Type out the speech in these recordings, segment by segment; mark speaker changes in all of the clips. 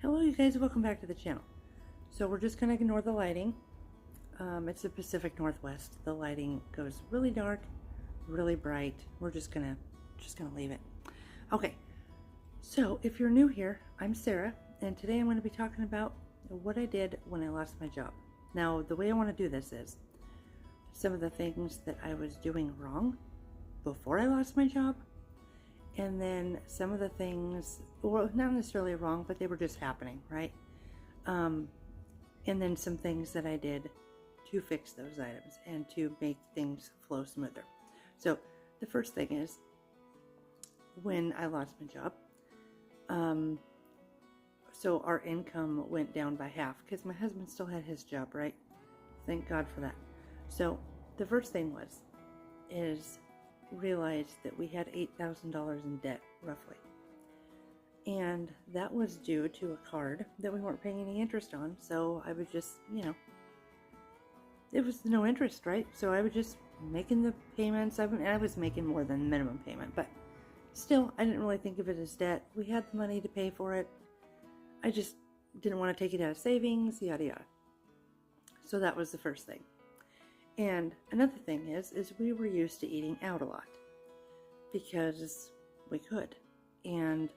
Speaker 1: Hello you guys, welcome back to the channel. So we're just going to ignore the lighting. It's the Pacific Northwest. The lighting goes really dark, really bright. We're just gonna leave it. Okay, so if you're new here, I'm Sarah, and today I'm going to be talking about what I did when I lost my job. Now, the way I want to do this is some of the things that I was doing wrong before I lost my job, and then some of the things, well, not necessarily wrong, but they were just happening, right? And then some things that I did to fix those items and to make things flow smoother. So the first thing is, when I lost my job, so our income went down by half because my husband still had his job, right? Thank God for that. So the first thing is realized that we had $8,000 in debt, roughly. And that was due to a card that we weren't paying any interest on. So I was just, it was no interest, right? So I was just making the payments. I was making more than minimum payment, but still, I didn't really think of it as debt. We had the money to pay for it. I just didn't want to take it out of savings, yada yada. So that was the first thing. And another thing is we were used to eating out a lot because we could. And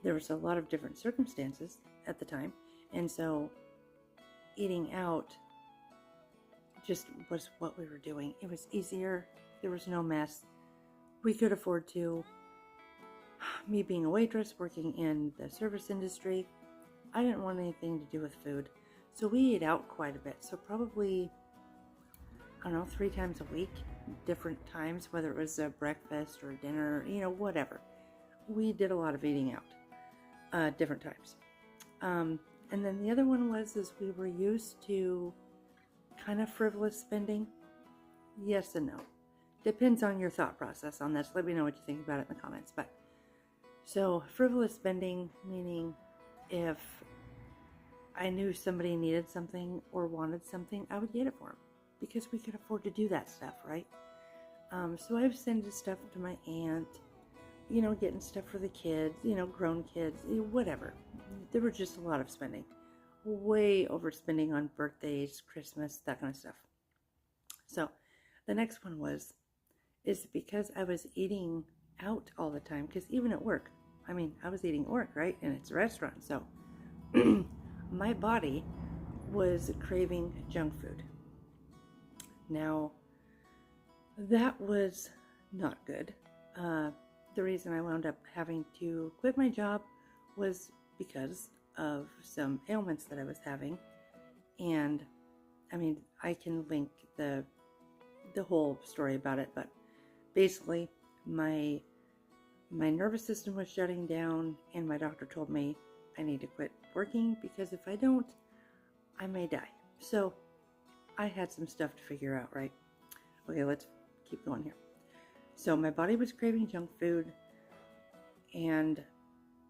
Speaker 1: there was a lot of different circumstances at the time. And so eating out just was what we were doing. It was easier. There was no mess. We could afford to. Me being a waitress, working in the service industry, I didn't want anything to do with food. So we ate out quite a bit. So probably, I don't know, 3 times a week, different times, whether it was a breakfast or dinner, whatever. We did a lot of eating out, different times. And then the other one is we were used to kind of frivolous spending. Yes and no. Depends on your thought process on this. Let me know what you think about it in the comments. But so frivolous spending, meaning if I knew somebody needed something or wanted something, I would get it for them because we could afford to do that stuff, right? So I've sent stuff to my aunt, getting stuff for the kids, grown kids, whatever. There was just a lot of spending, way overspending on birthdays, Christmas, that kind of stuff. So the next one is because I was eating out all the time, because even at work, I was eating at work, right? And it's a restaurant, so my body was craving junk food. Now, that was not good. The reason I wound up having to quit my job was because of some ailments that I was having. And I can link the whole story about it, but basically my nervous system was shutting down, and my doctor told me I need to quit working because if I don't, I may die. So I had some stuff to figure out, right? Okay, let's keep going here. So my body was craving junk food, and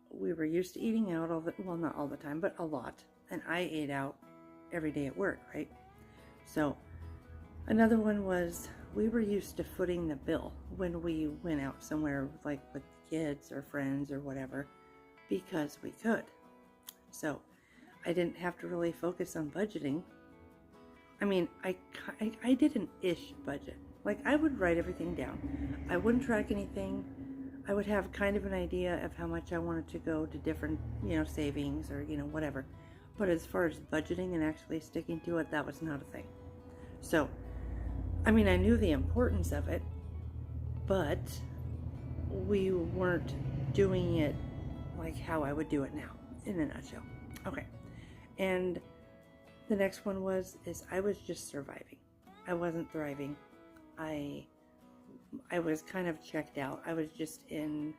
Speaker 1: we were used to eating out well, not all the time, but a lot. And I ate out every day at work, right? So another one was we were used to footing the bill when we went out somewhere, like with kids or friends or whatever, because we could. So I didn't have to really focus on budgeting. I did an ish budget. Like, I would write everything down. I wouldn't track anything. I would have kind of an idea of how much I wanted to go to different, savings or, whatever. But as far as budgeting and actually sticking to it, that was not a thing. So, I knew the importance of it, but we weren't doing it like how I would do it now, in a nutshell. Okay. And the next one is I was just surviving. I wasn't thriving. I was kind of checked out. I was just in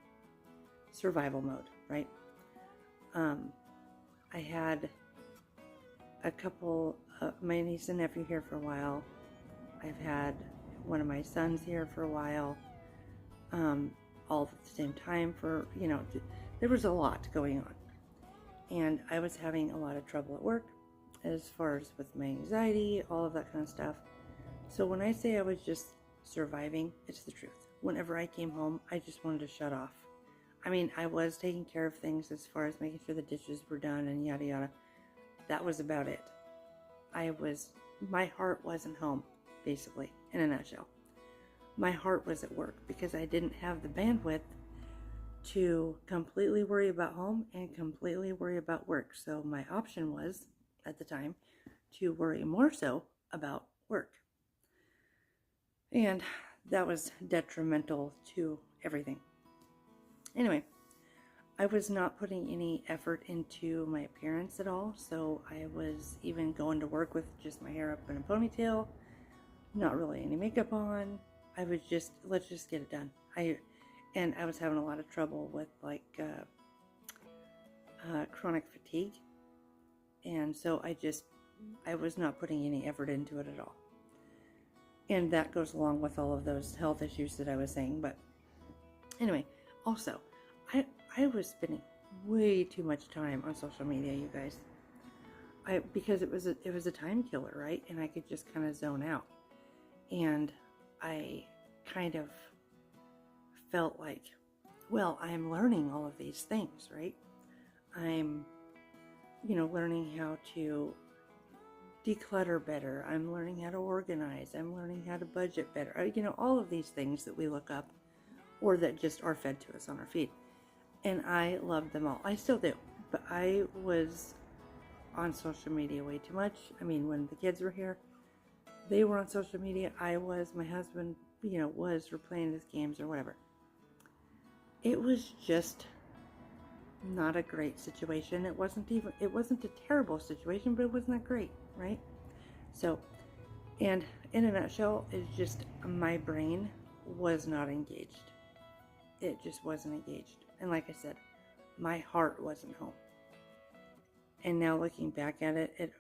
Speaker 1: survival mode, right? I had a couple, my niece and nephew here for a while. I've had one of my sons here for a while, all at the same time for, there was a lot going on. And I was having a lot of trouble at work as far as with my anxiety, all of that kind of stuff. So when I say I was just surviving, it's the truth. Whenever I came home, I just wanted to shut off. I mean, I was taking care of things as far as making sure the dishes were done and yada yada. That was about it. My heart wasn't home, basically, in a nutshell. My heart was at work because I didn't have the bandwidth to completely worry about home and completely worry about work. So my option was, at the time, to worry more so about work. And that was detrimental to everything. Anyway, I was not putting any effort into my appearance at all, so I was even going to work with just my hair up in a ponytail, not really any makeup on. I was just, let's just get it done. I was having a lot of trouble with chronic fatigue, and so I was not putting any effort into it at all. And that goes along with all of those health issues that I was saying. But anyway, also, I was spending way too much time on social media, you guys. Because it was a time killer, right? And I could just kind of zone out. And I kind of felt like, well, I'm learning all of these things, right? I'm, learning how to declutter better. I'm learning how to organize. I'm learning how to budget better. All of these things that we look up or that just are fed to us on our feed. And I loved them all. I still do. But I was on social media way too much. I mean, when the kids were here, they were on social media. My husband, was playing his games or whatever. It was just not a great situation. It wasn't a terrible situation, but it wasn't that great, right? So, and in a nutshell, it's just my brain was not engaged. It just wasn't engaged. And like I said, my heart wasn't home. And now looking back at it, it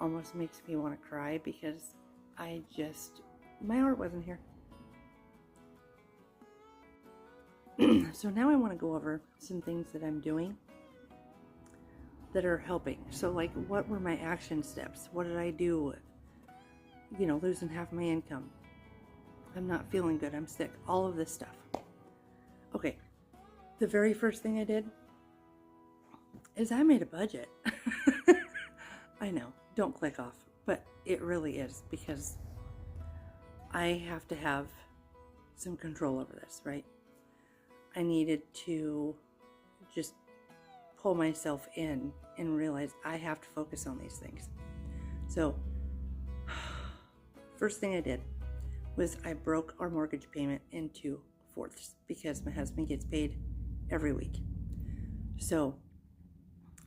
Speaker 1: almost makes me want to cry because my heart wasn't here. So now I want to go over some things that I'm doing that are helping. So like, what were my action steps? What did I do with, losing half my income? I'm not feeling good. I'm sick. All of this stuff. Okay. The very first thing I did is I made a budget. I know. Don't click off. But it really is, because I have to have some control over this, right? I needed to just pull myself in and realize I have to focus on these things. So, first thing I did was I broke our mortgage payment into fourths because my husband gets paid every week. So,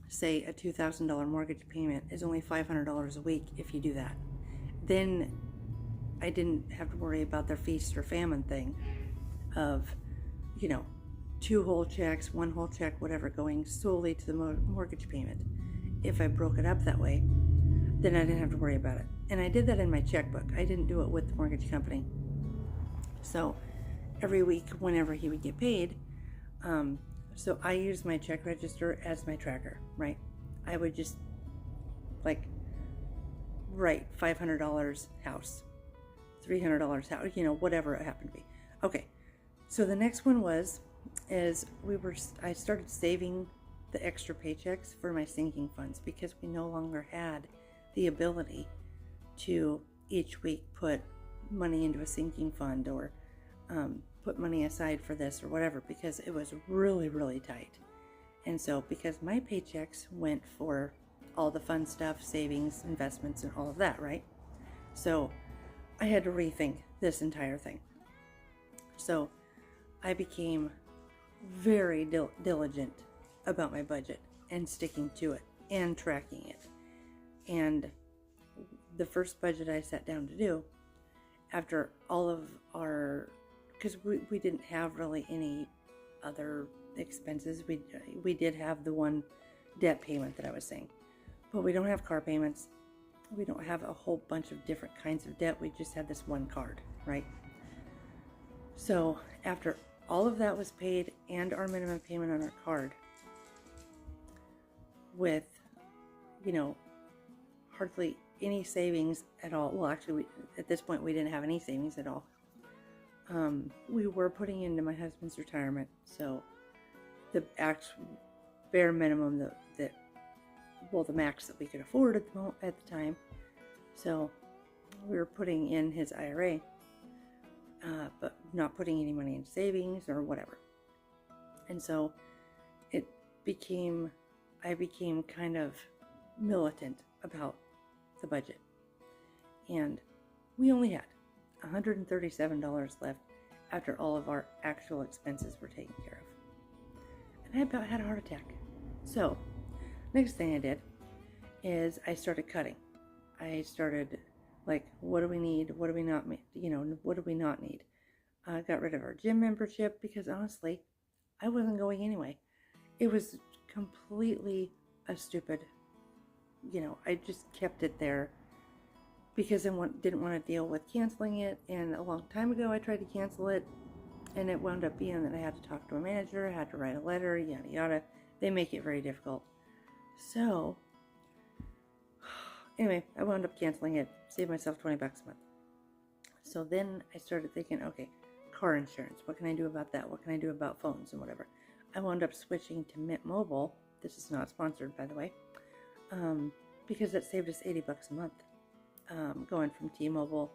Speaker 1: say a $2,000 mortgage payment is only $500 a week if you do that. Then I didn't have to worry about the feast or famine thing of, 2 whole checks, 1 whole check, whatever, going solely to the mortgage payment. If I broke it up that way, then I didn't have to worry about it. And I did that in my checkbook. I didn't do it with the mortgage company. So every week, whenever he would get paid, so I used my check register as my tracker, right? I would just write $500 house, $300 house, whatever it happened to be. Okay. So the next one I started saving the extra paychecks for my sinking funds because we no longer had the ability to each week put money into a sinking fund or put money aside for this or whatever, because it was really, really tight. And so because my paychecks went for all the fun stuff, savings, investments, and all of that, right? So I had to rethink this entire thing. So I became very diligent about my budget and sticking to it and tracking it. And the first budget I sat down to do after all of because we didn't have really any other expenses. We did have the one debt payment that I was saying, but we don't have car payments. We don't have a whole bunch of different kinds of debt. We just had this one card, right? So after all of that was paid and our minimum payment on our card, with, hardly any savings at all. Well, actually, at this point, we didn't have any savings at all. We were putting into my husband's retirement, so the bare minimum that well, the max that we could afford at the time. So we were putting in his IRA, but not putting any money in savings or whatever. And so I became kind of militant about the budget. And we only had $137 left after all of our actual expenses were taken care of. And I about had a heart attack. So, next thing I did is I started cutting. I started like, what do we need? What do we not need? What do we not need? I got rid of our gym membership because honestly, I wasn't going anyway. It was completely a stupid, I just kept it there because I didn't want to deal with canceling it. And a long time ago, I tried to cancel it, and it wound up being that I had to talk to a manager, I had to write a letter, yada yada. They make it very difficult. So, anyway, I wound up canceling it, saved myself $20 a month. So then I started thinking, okay, car insurance. What can I do about that? What can I do about phones and whatever? I wound up switching to Mint Mobile. This is not sponsored, by the way, because that saved us $80 a month. Going from T-Mobile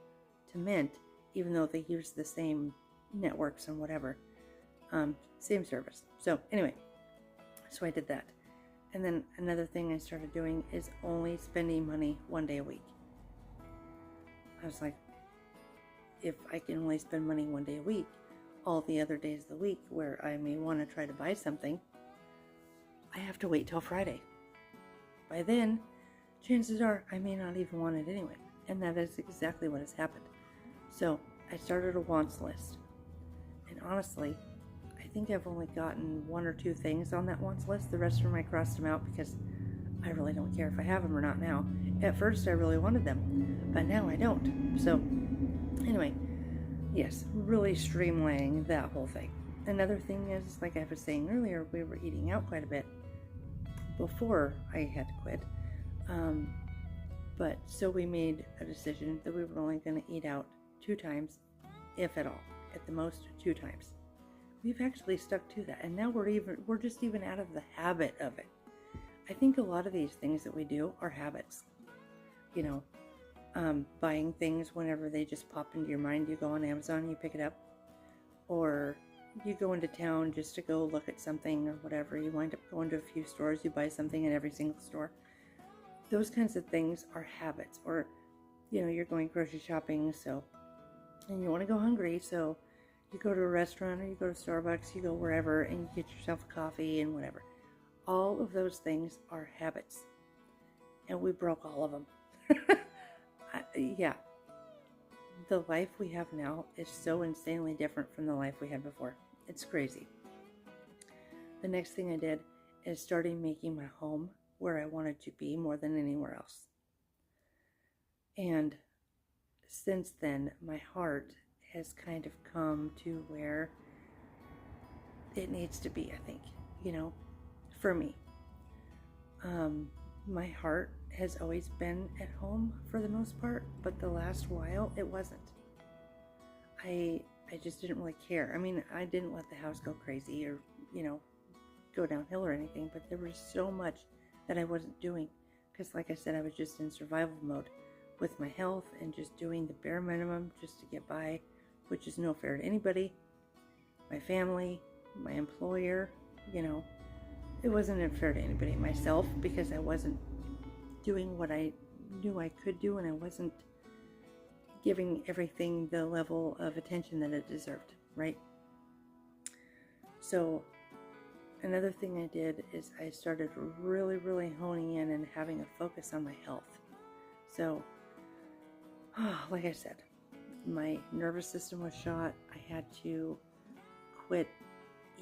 Speaker 1: to Mint, even though they use the same networks and whatever, same service. So anyway, so I did that. And then another thing I started doing is only spending money one day a week. I was like, if I can only spend money one day a week, all the other days of the week where I may want to try to buy something, I have to wait till Friday. By then, chances are I may not even want it anyway. And that is exactly what has happened. So I started a wants list. And honestly, I think I've only gotten 1 or 2 things on that wants list. The rest of them I crossed them out because I really don't care if I have them or not now. At first I really wanted them, but now I don't. So anyway, yes, really streamlining that whole thing. Another thing is, like I was saying earlier, we were eating out quite a bit before I had to quit. But so we made a decision that we were only going to eat out 2 times, if at all, at the most 2 times. We've actually stuck to that, and now we're just even out of the habit of it. I think a lot of these things that we do are habits. Buying things whenever they just pop into your mind. You go on Amazon, you pick it up, or you go into town just to go look at something or whatever. You wind up going to a few stores, you buy something in every single store. Those kinds of things are habits. Or, you're going grocery shopping, and you want to go hungry, so you go to a restaurant or you go to Starbucks, you go wherever, and you get yourself a coffee and whatever. All of those things are habits. And we broke all of them. Yeah. The life we have now is so insanely different from the life we had before. It's crazy. The next thing I did is starting making my home where I wanted to be more than anywhere else. And since then, my heart has kind of come to where it needs to be, I think, for me. My heart has always been at home for the most part, but the last while it wasn't. I just didn't really care. I mean, I didn't let the house go crazy or, go downhill or anything, but there was so much that I wasn't doing because, like I said, I was just in survival mode with my health and just doing the bare minimum just to get by, which is no fair to anybody, my family, my employer, it wasn't fair to anybody, myself, because I wasn't doing what I knew I could do, and I wasn't giving everything the level of attention that it deserved, right? So another thing I did is I started really, really honing in and having a focus on my health. So, like I said, my nervous system was shot. I had to quit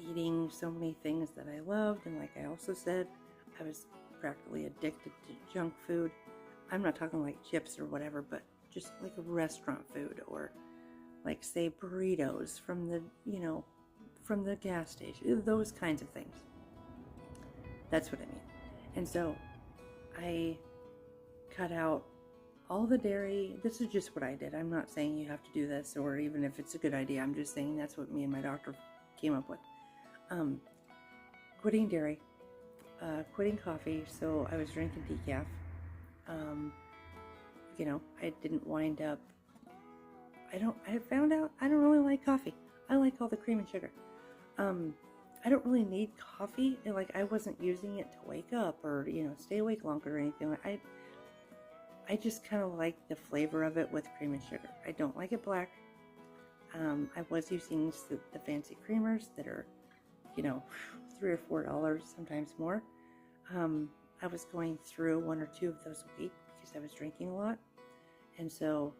Speaker 1: eating so many things that I loved, and like I also said, I was practically addicted to junk food. I'm not talking like chips or whatever, but just like restaurant food, or like, say, burritos from the gas station, those kinds of things. That's what I mean. And so I cut out all the dairy. This is just what I did. I'm not saying you have to do this, or even if it's a good idea. I'm just saying that's what me and my doctor came up with. quitting dairy, quitting coffee. So I was drinking decaf. Um, I didn't wind up. I found out I don't really like coffee. I like all the cream and sugar. I don't really need coffee. Like, I wasn't using it to wake up or, stay awake longer or anything. I just kind of like the flavor of it with cream and sugar. I don't like it black. I was using the fancy creamers that are, $3 or $4, sometimes more. I was going through 1 or 2 of those a week because I was drinking a lot. And so,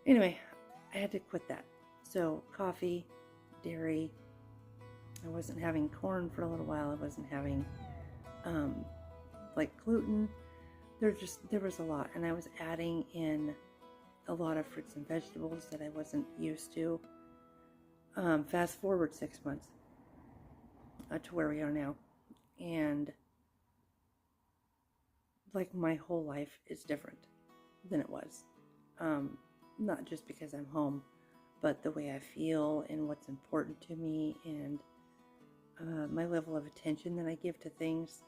Speaker 1: anyway, I had to quit that. So, coffee, dairy. I wasn't having corn for a little while. I wasn't having, gluten. There was a lot. And I was adding in a lot of fruits and vegetables that I wasn't used to. Fast forward 6 months to where we are now. And, my whole life is different than it was. Not just because I'm home, but the way I feel and what's important to me, and my level of attention that I give to things,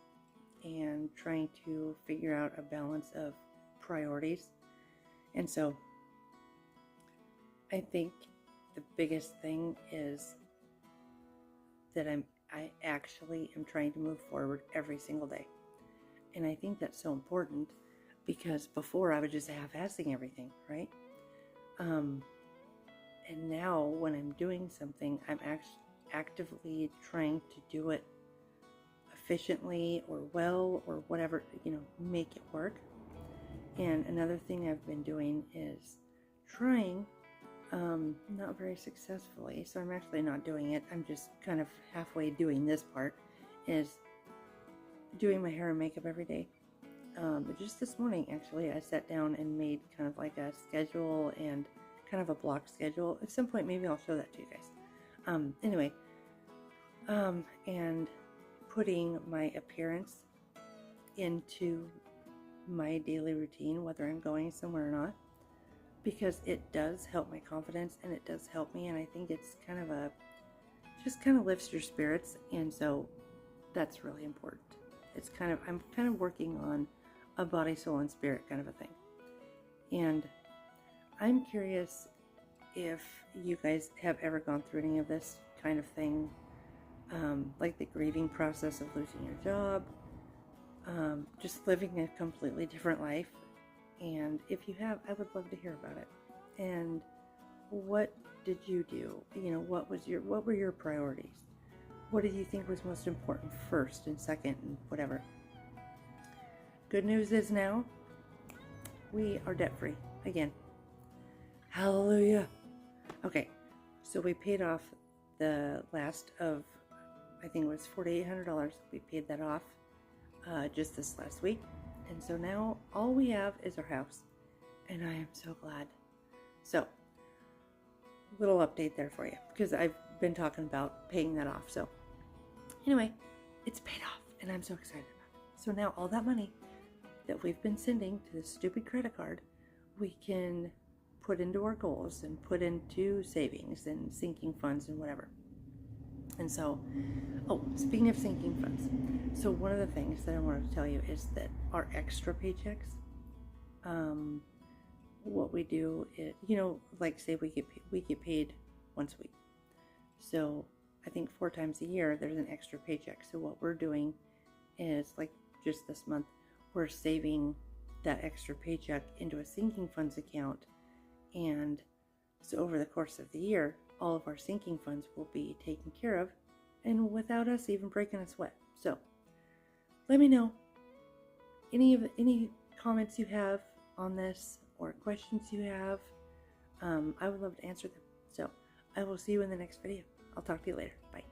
Speaker 1: and trying to figure out a balance of priorities. And so I think the biggest thing is that I actually am trying to move forward every single day. And I think that's so important, because before I was just half-assing everything, right? And now when I'm doing something, I'm actively trying to do it efficiently or well or whatever, make it work. And another thing I've been doing is trying, not very successfully, so I'm actually not doing it, I'm just kind of halfway doing this part, is doing my hair and makeup every day. Just this morning, actually, I sat down and made kind of like a schedule and kind of a block schedule. At some point, maybe I'll show that to you guys. Anyway, and putting my appearance into my daily routine, whether I'm going somewhere or not, because it does help my confidence and it does help me. And I think it's just kind of lifts your spirits. And so that's really important. I'm kind of working on a body, soul, and spirit kind of a thing. And I'm curious if you guys have ever gone through any of this kind of thing, like the grieving process of losing your job, just living a completely different life. And if you have, I would love to hear about it. And what did you do? What were your priorities? What did you think was most important first and second and whatever? Good news is now we are debt free again. Hallelujah. Okay, so we paid off the last of, I think it was $4,800. We paid that off just this last week. And so now all we have is our house. And I am so glad. So, little update there for you, because I've been talking about paying that off. So, anyway, it's paid off and I'm so excited about it. So now all that money that we've been sending to this stupid credit card, we can put into our goals and put into savings and sinking funds and whatever. And so, speaking of sinking funds, so one of the things that I wanted to tell you is that our extra paychecks, what we do is, like say we get paid once a week. So I think 4 times a year there's an extra paycheck. So what we're doing is, like just this month, we're saving that extra paycheck into a sinking funds account. And so over the course of the year, all of our sinking funds will be taken care of, and without us even breaking a sweat. So let me know any comments you have on this or questions you have. I would love to answer them. So I will see you in the next video. I'll talk to you later. Bye.